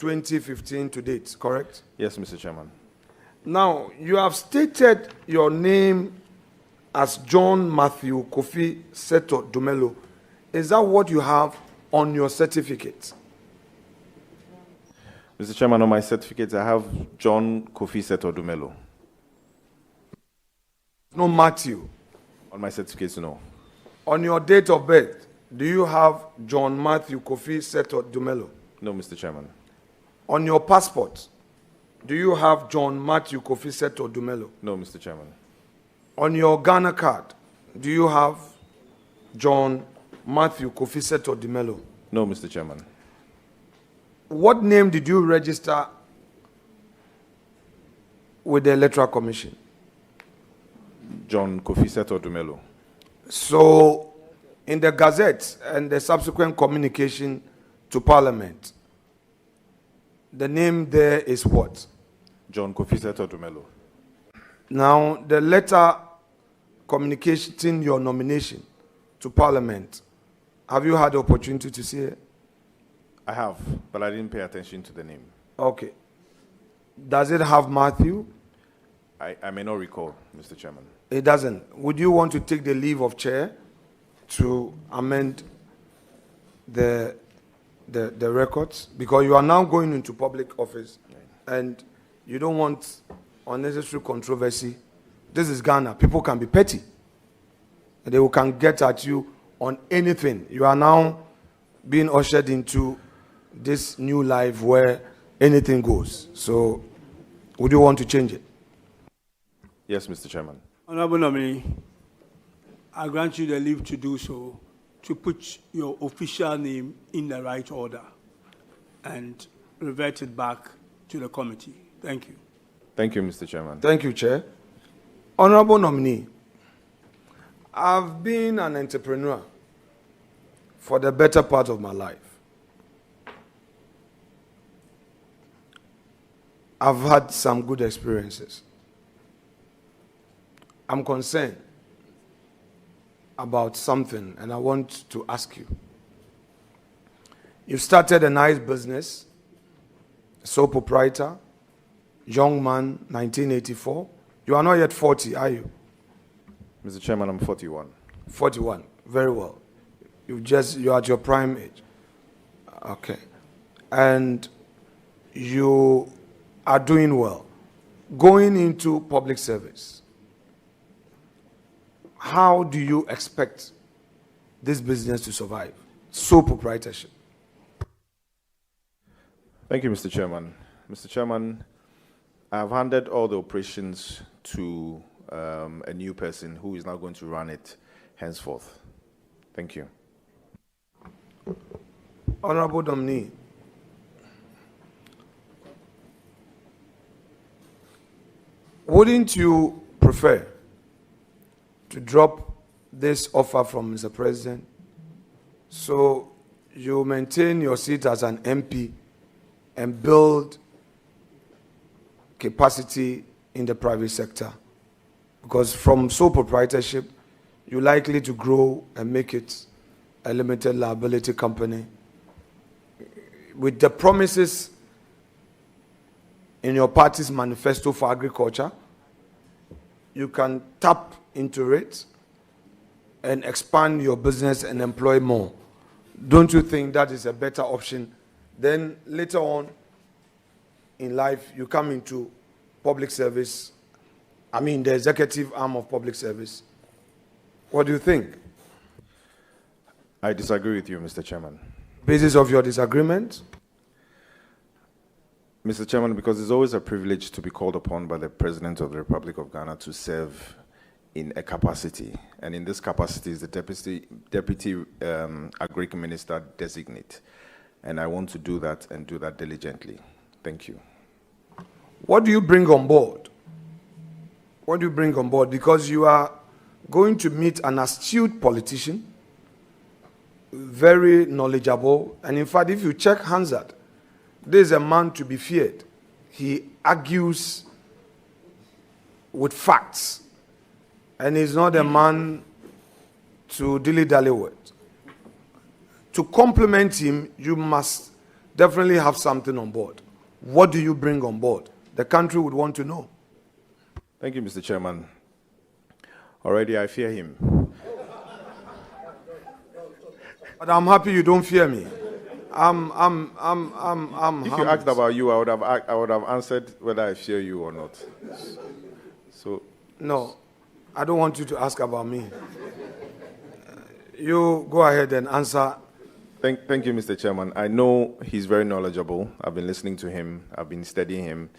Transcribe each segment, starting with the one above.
2015 to date, correct? Yes, Mr. Chairman. Now, you have stated your name as John Matthew Kofi Seto Dumelo. Is that what you have on your certificate? Mr. Chairman, on my certificate, I have John Kofi Seto Dumelo. No Matthew. On my certificate, no. On your date of birth, do you have John Matthew Kofi Seto Dumelo? No, Mr. Chairman. On your passport, do you have John Matthew Kofi Seto Dumelo? No, Mr. Chairman. On your Ghana card, do you have John Matthew Kofi Seto Dumelo? No, Mr. Chairman. What name did you register with the Electoral Commission? John Kofi Seto Dumelo. So, in the Gazette and the subsequent communication to Parliament, the name there is what? John Kofi Seto Dumelo. Now, the letter communicating your nomination to Parliament, have you had the opportunity to see it? I have, but I didn't pay attention to the name. Okay. Does it have Matthew? I may not recall, Mr. Chairman. It doesn't. Would you want to take the leave of chair to amend the records? Because you are now going into public office, and you don't want unnecessary controversy. This is Ghana. People can be petty. They can get at you on anything. You are now being ushered into this new life where anything goes. So, would you want to change it? Yes, Mr. Chairman. Honorable nominee, I grant you the leave to do so, to put your official name in the right order and revert it back to the committee. Thank you. Thank you, Mr. Chairman. Thank you, Chair. Honorable nominee, I've been an entrepreneur for the better part of my life. I've had some good experiences. I'm concerned about something, and I want to ask you. You started a nice business, sole proprietor, young man, 1984. You are not yet 40, are you? Mr. Chairman, I'm 41. 41, very well. You're at your prime age. Okay. And you are doing well. Going into public service, how do you expect this business to survive? Sole proprietorship. Thank you, Mr. Chairman. Mr. Chairman, I've handed all the operations to a new person who is now going to run it henceforth. Thank you. Honorable nominee, wouldn't you prefer to drop this offer from Mr. President so you maintain your seat as an MP and build capacity in the private sector? Because from sole proprietorship, you're likely to grow and make it a limited liability company. With the promises in your party's manifesto for agriculture, you can tap into it and expand your business and employ more. Don't you think that is a better option? Then later on in life, you come into public service, the executive arm of public service. What do you think? I disagree with you, Mr. Chairman. Basis of your disagreement? Mr. Chairman, because it's always a privilege to be called upon by the President of the Republic of Ghana to serve in a capacity. And in this capacity is the Deputy Minister Designate. And I want to do that and do that diligently. Thank you. What do you bring on board? What do you bring on board? Because you are going to meet an astute politician, very knowledgeable. And in fact, if you check Hansard, this is a man to be feared. He argues with facts. And he's not a man to dilly-dally with. To compliment him, you must definitely have something on board. What do you bring on board? The country would want to know. Thank you, Mr. Chairman. Already I fear him. But I'm happy you don't fear me. I'm If you asked about you, I would have answered whether I fear you or not. So No, I don't want you to ask about me. You go ahead and answer. Thank you, Mr. Chairman. I know he's very knowledgeable. I've been listening to him. I've been studying him.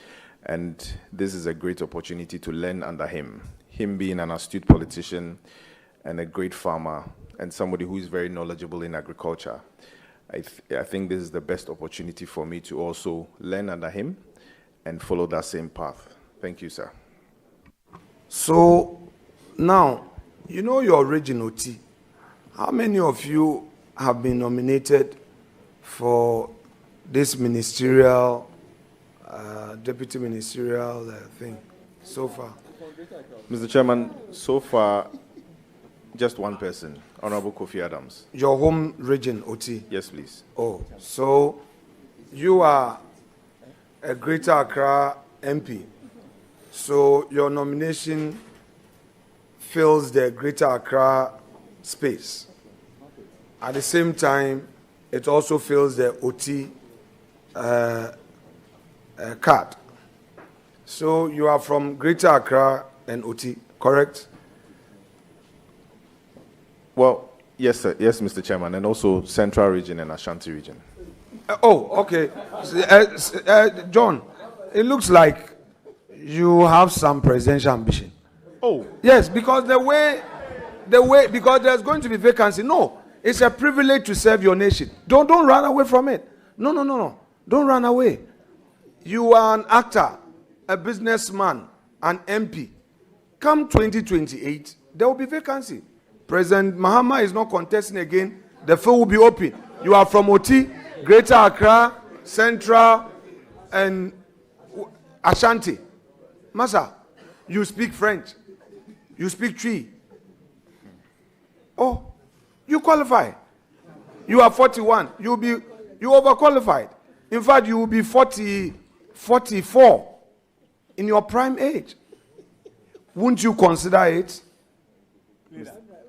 And this is a great opportunity to learn under him. Him being an astute politician and a great farmer and somebody who is very knowledgeable in agriculture. I think this is the best opportunity for me to also learn under him and follow that same path. Thank you, sir. So now, you know your region, OT. How many of you have been nominated for this ministerial, deputy ministerial thing so far? Mr. Chairman, so far, just one person, Honorable Kofi Adams. Your home region, OT? Yes, please. Oh, so you are a Greater Accra MP. So your nomination fills the Greater Accra space. At the same time, it also fills the OT card. So you are from Greater Accra and OT, correct? Well, yes, sir. Yes, Mr. Chairman, and also Central Region and Ashanti Region. Okay. John, it looks like you have some presidential ambition. Oh. Yes, because the way, because there's going to be vacancy. No, it's a privilege to serve your nation. Don't run away from it. No. Don't run away. You are an actor, a businessman, an MP. Come 2028, there will be vacancy. President Mahama is not contesting again. The field will be open. You are from OT, Greater Accra, Central, and Ashanti. Masa, you speak French. You speak Twi. Oh, you qualify. You are 41. You overqualified. In fact, you will be 44 in your prime age. Wouldn't you consider it?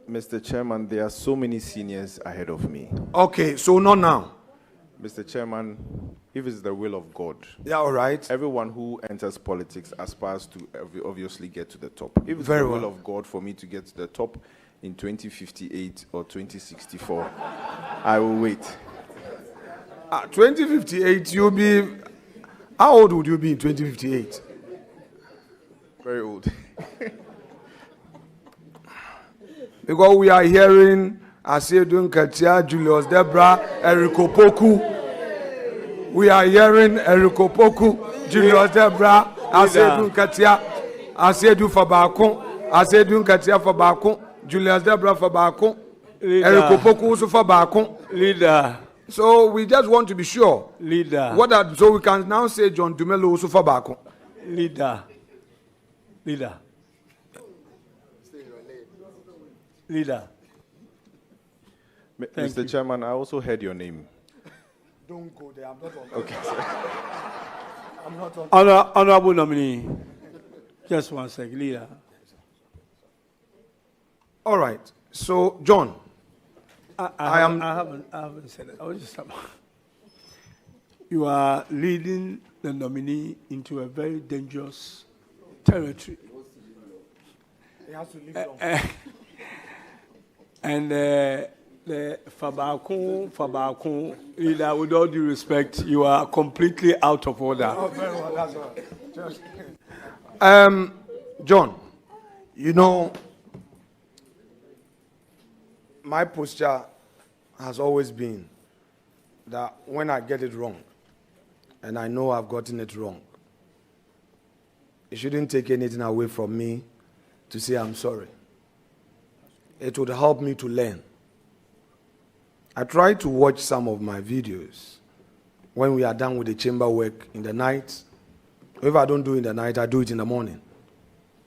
Mr. Chairman, there are so many seniors ahead of me. Okay, so not now. Mr. Chairman, if it's the will of God, Yeah, all right. everyone who enters politics aspires to obviously get to the top. If it's Very the will well. of God for me to get to the top in 2058 or 2064, I will wait. 2058, you'll be. How old would you be in 2058? Very old. Because we are hearing Asiedu Nketia, Julius Debra, Eriko Poku. We are hearing Eriko Poku, Julius Debra, Asiedu Nketia, Asiedu Fabakon, Asiedu Nketia Fabakon, Julius Debra Fabakon, Eriko Poku also Fabakon. Leader. So we just want to be sure. Leader. So we can now say John Dumelo also Fabakon. Leader. Mr. Chairman, I also heard your name. Don't go there. I'm not on. Okay, sir. I'm not on. Honorable nominee. Just one second, leader. All right. So, John. I haven't said it. I was just you are leading the nominee into a very dangerous territory. He has to leave And the Fabakon leader, with all due respect, you are completely out of order. Oh, very well. That's all. John, you know, my posture has always been that when I get it wrong, and I know I've gotten it wrong, it shouldn't take anything away from me to say I'm sorry. It would help me to learn. I try to watch some of my videos when we are done with the chamber work in the night. If I don't do it in the night, I do it in the morning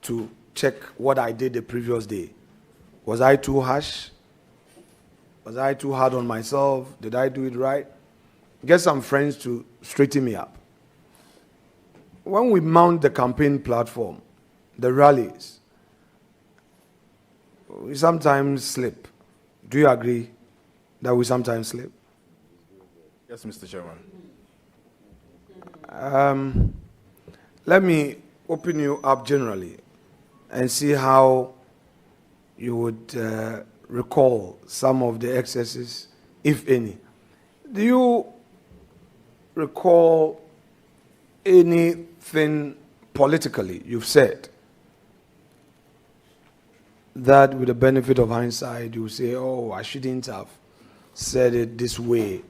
to check what I did the previous day. Was I too harsh? Was I too hard on myself? Did I do it right? get some friends to straighten me up. When we mount the campaign platform, the rallies, we sometimes slip. Do you agree that we sometimes slip? Yes, Mr. Chairman. Let me open you up generally and see how you would recall some of the excesses, if any. Do you recall anything politically you've said that, with the benefit of hindsight, you say, oh, I shouldn't have said it this way,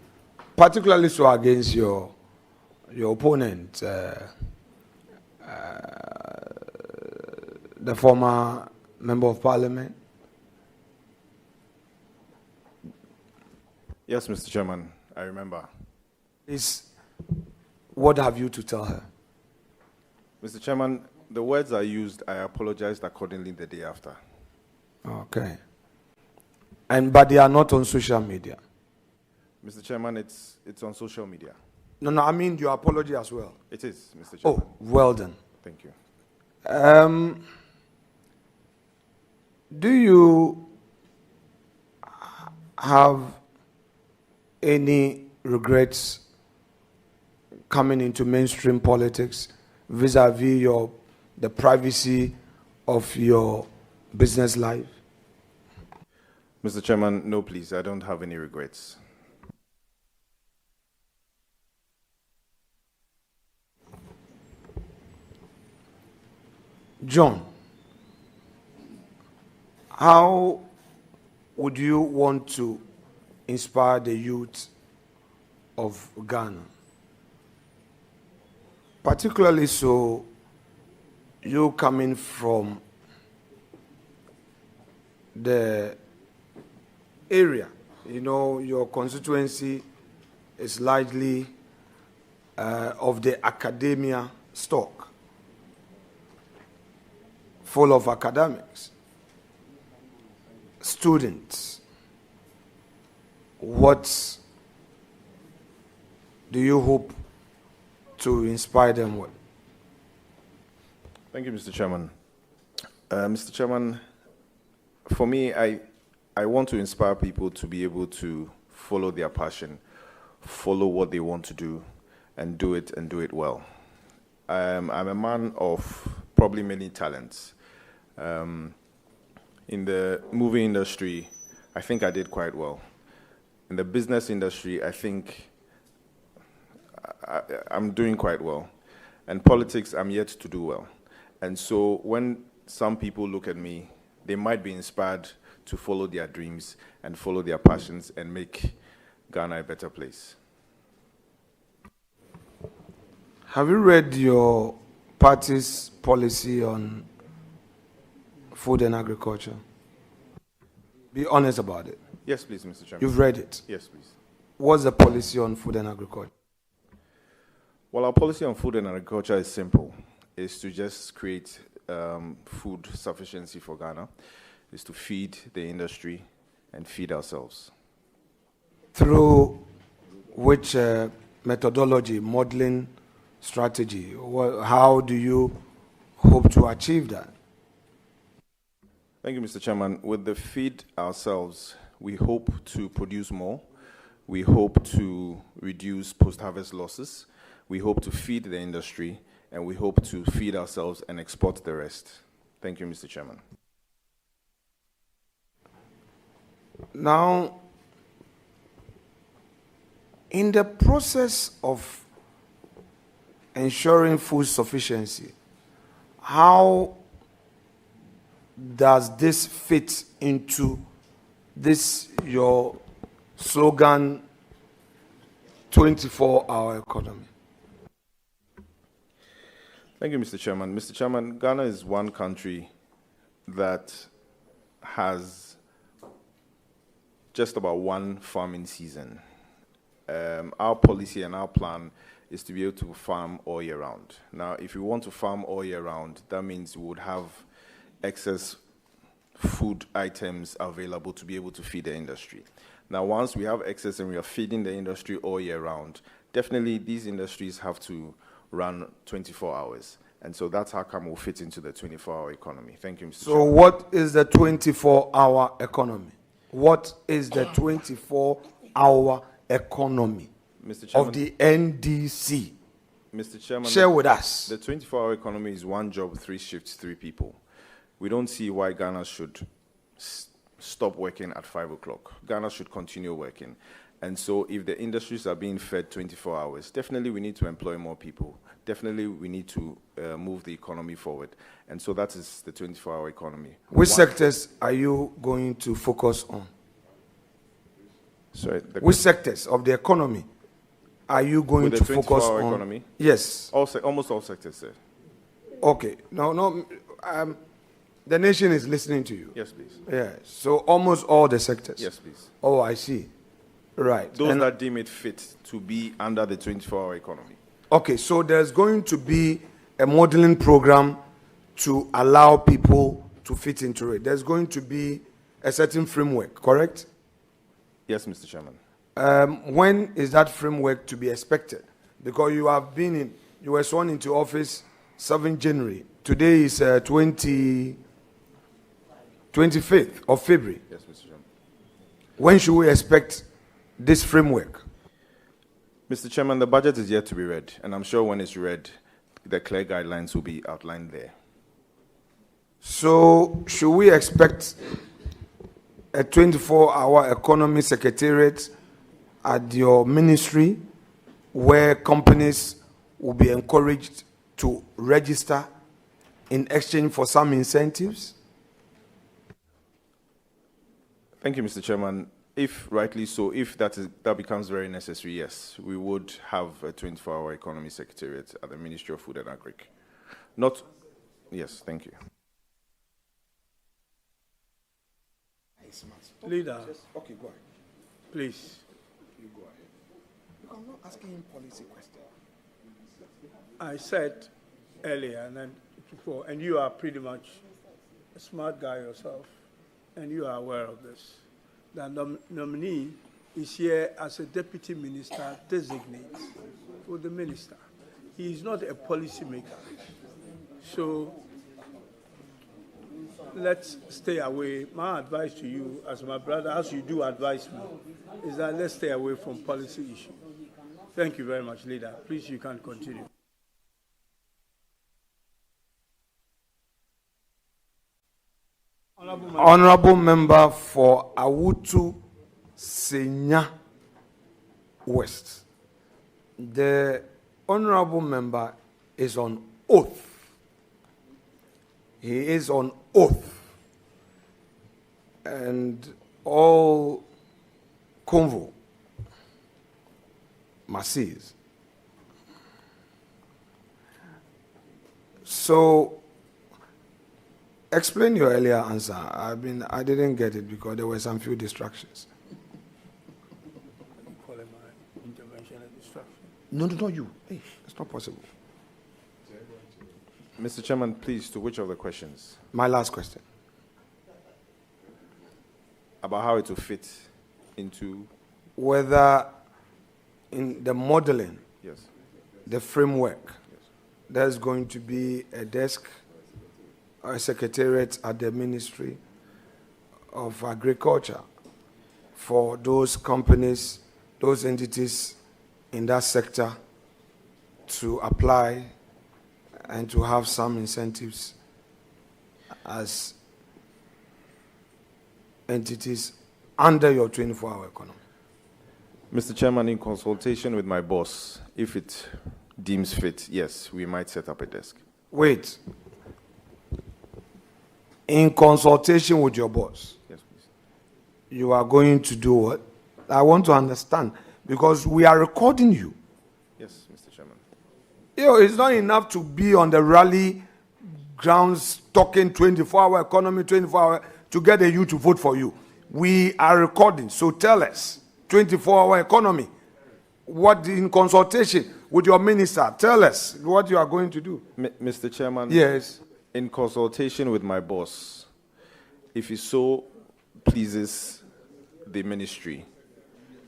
particularly so against your opponent, the former member of parliament? Yes, Mr. Chairman, I remember. What have you to tell her? Mr. Chairman, the words I used, I apologized accordingly the day after. Okay. But they are not on social media. Mr. Chairman, it's on social media. No, I mean your apology as well. It is, Mr. Chairman. Oh, well done. Thank you. Do you have any regrets coming into mainstream politics vis-a-vis the privacy of your business life? Mr. Chairman, no, please. I don't have any regrets. John, how would you want to inspire the youth of Ghana? Particularly so, you coming from the area, your constituency is largely of the academia stock, full of academics, students. What do you hope to inspire them with? Thank you, Mr. Chairman. Mr. Chairman, for me, I want to inspire people to be able to follow their passion, follow what they want to do, and do it well. I'm a man of probably many talents. In the movie industry, I think I did quite well. In the business industry, I think I'm doing quite well. And politics, I'm yet to do well. And so when some people look at me, they might be inspired to follow their dreams and follow their passions and make Ghana a better place. Have you read your party's policy on food and agriculture? Be honest about it. Yes, please, Mr. Chairman. You've read it? Yes, please. What's the policy on food and agriculture? Well, our policy on food and agriculture is simple. It's to just create food sufficiency for Ghana. It's to feed the industry and feed ourselves. Through which methodology, modeling strategy? How do you hope to achieve that? Thank you, Mr. Chairman. With the feed ourselves, we hope to produce more. We hope to reduce post-harvest losses. We hope to feed the industry, and we hope to feed ourselves and export the rest. Thank you, Mr. Chairman. Now, in the process of ensuring food sufficiency, how does this fit into this, your slogan, 24-hour economy? Thank you, Mr. Chairman. Mr. Chairman, Ghana is one country that has just about one farming season. Our policy and our plan is to be able to farm all year round. Now, if we want to farm all year round, that means we would have excess food items available to be able to feed the industry. Now, once we have excess and we are feeding the industry all year round, definitely these industries have to run 24 hours. And so that's how come we'll fit into the 24-hour economy. Thank you, Mr. So what is the 24-hour economy? What is the 24-hour economy Mr. Chairman, of the NDC? Mr. Chairman, Share with us. the 24-hour economy is 1 job, 3 shifts, 3 people. We don't see why Ghana should stop working at 5 o'clock. Ghana should continue working. And so if the industries are being fed 24 hours, definitely we need to employ more people. Definitely we need to move the economy forward. And so that is the 24-hour economy. Which sectors are you going to focus on? Sorry, Which sectors of the economy are you going with to the focus 24-hour on? economy? Yes. Almost all sectors, sir. Okay. The nation is listening to you. Yes, please. Yeah. So almost all the sectors. Yes, please. Oh, I see. Right. Those And- that deem it fit to be under the 24-hour economy. Okay, so there's going to be a modeling program to allow people to fit into it. There's going to be a certain framework, correct? Yes, Mr. Chairman. When is that framework to be expected? Because you were sworn into office 7 January. Today is 25th of February. Yes, Mr. Chairman. When should we expect this framework? Mr. Chairman, the budget is yet to be read, and I'm sure when it's read, the clear guidelines will be outlined there. So, should we expect a 24-hour economy secretariat at your ministry where companies will be encouraged to register in exchange for some incentives? Thank you, Mr. Chairman. If rightly so, if that becomes very necessary, yes, we would have a 24-hour economy secretariat at the Ministry of Food and Agric. Yes, thank you. Leader, Okay, go ahead. please. You go ahead. I'm not asking him policy questions. I said earlier and then before, and you are pretty much a smart guy yourself, and you are aware of this. The nominee is here as a Deputy Minister Designate for the Minister. He is not a policy maker. So let's stay away. My advice to you, as my brother, as you do advise me, is that let's stay away from policy issues. Thank you very much, Leader. Please, you can continue. Honorable member for Awutu Senya West. The honorable member is on oath. He is on oath. And all convo must cease. So, explain your earlier answer. I didn't get it because there were some few distractions. You call it my intervention and distraction. No, you. Hey, it's not possible. Mr. Chairman, please, to which of the questions? My last question. About how it will fit into... Whether in the modeling, Yes. the framework, there's going to be a desk or a secretariat at the Ministry of Agriculture for those companies, those entities in that sector to apply and to have some incentives as entities under your 24-hour economy. Mr. Chairman, in consultation with my boss, if it deems fit, yes, we might set up a desk. Wait. In consultation with your boss, Yes, please. you are going to do what? I want to understand because we are recording you. Yes, Mr. Chairman. It's not enough to be on the rally grounds talking 24-hour economy, 24-hour to get the youth to vote for you. We are recording, so tell us, 24-hour economy, what in consultation with your minister, tell us what you are going to do. Mr. Chairman, Yes. in consultation with my boss, if it so pleases the ministry,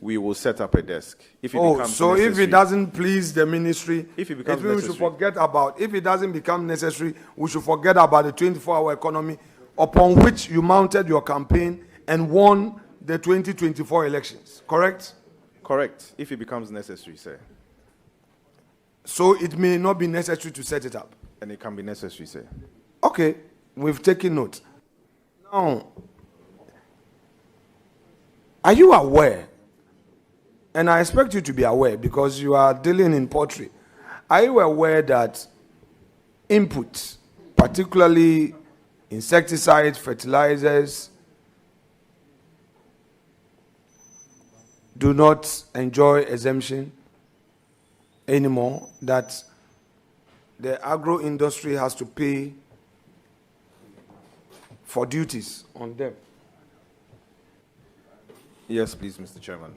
we will set up a desk. If it Oh, becomes so if necessary. it doesn't please the ministry, If it becomes means we should necessary. forget about, if it doesn't become necessary, we should forget about the 24-hour economy upon which you mounted your campaign and won the 2024 elections, correct? Correct. If it becomes necessary, sir. So it may not be necessary to set it up. And it can be necessary, sir. Okay, we've taken note. Now, are you aware, and I expect you to be aware because you are dealing in poultry, are you aware that inputs, particularly insecticides, fertilizers, do not enjoy exemption anymore, that the agro industry has to pay for duties on them? Yes, please, Mr. Chairman.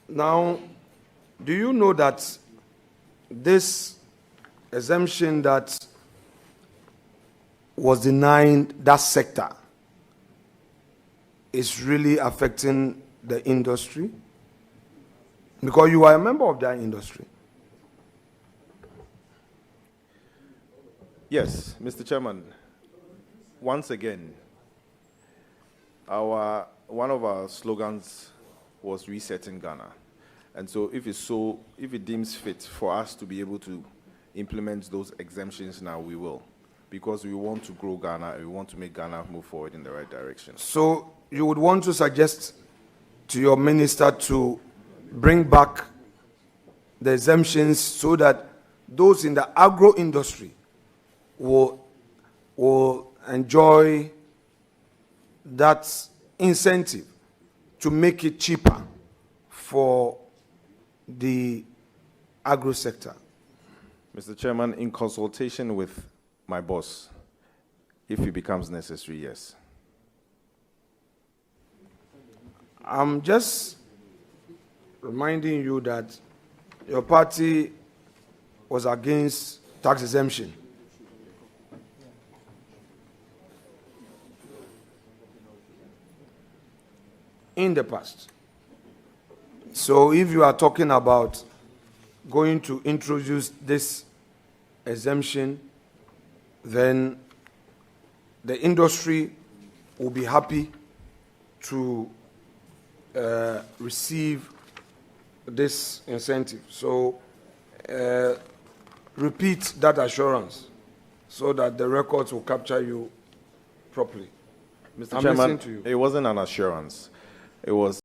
Now, do you know that this exemption that was denying that sector is really affecting the industry? Because you are a member of that industry. Yes, Mr. Chairman. Once again, one of our slogans was resetting Ghana. And so if it deems fit for us to be able to implement those exemptions now, we will. Because we want to grow Ghana and we want to make Ghana move forward in the right direction. So you would want to suggest to your minister to bring back the exemptions so that those in the agro industry will enjoy that incentive to make it cheaper for the agro sector. Mr. Chairman, in consultation with my boss, if it becomes necessary, yes. I'm just reminding you that your party was against tax exemption. In the past. So if you are talking about going to introduce this exemption, then the industry will be happy to receive this incentive. So repeat that assurance so that the records will capture you properly. Mr. I'm Chairman, listening to you. it wasn't an assurance. It was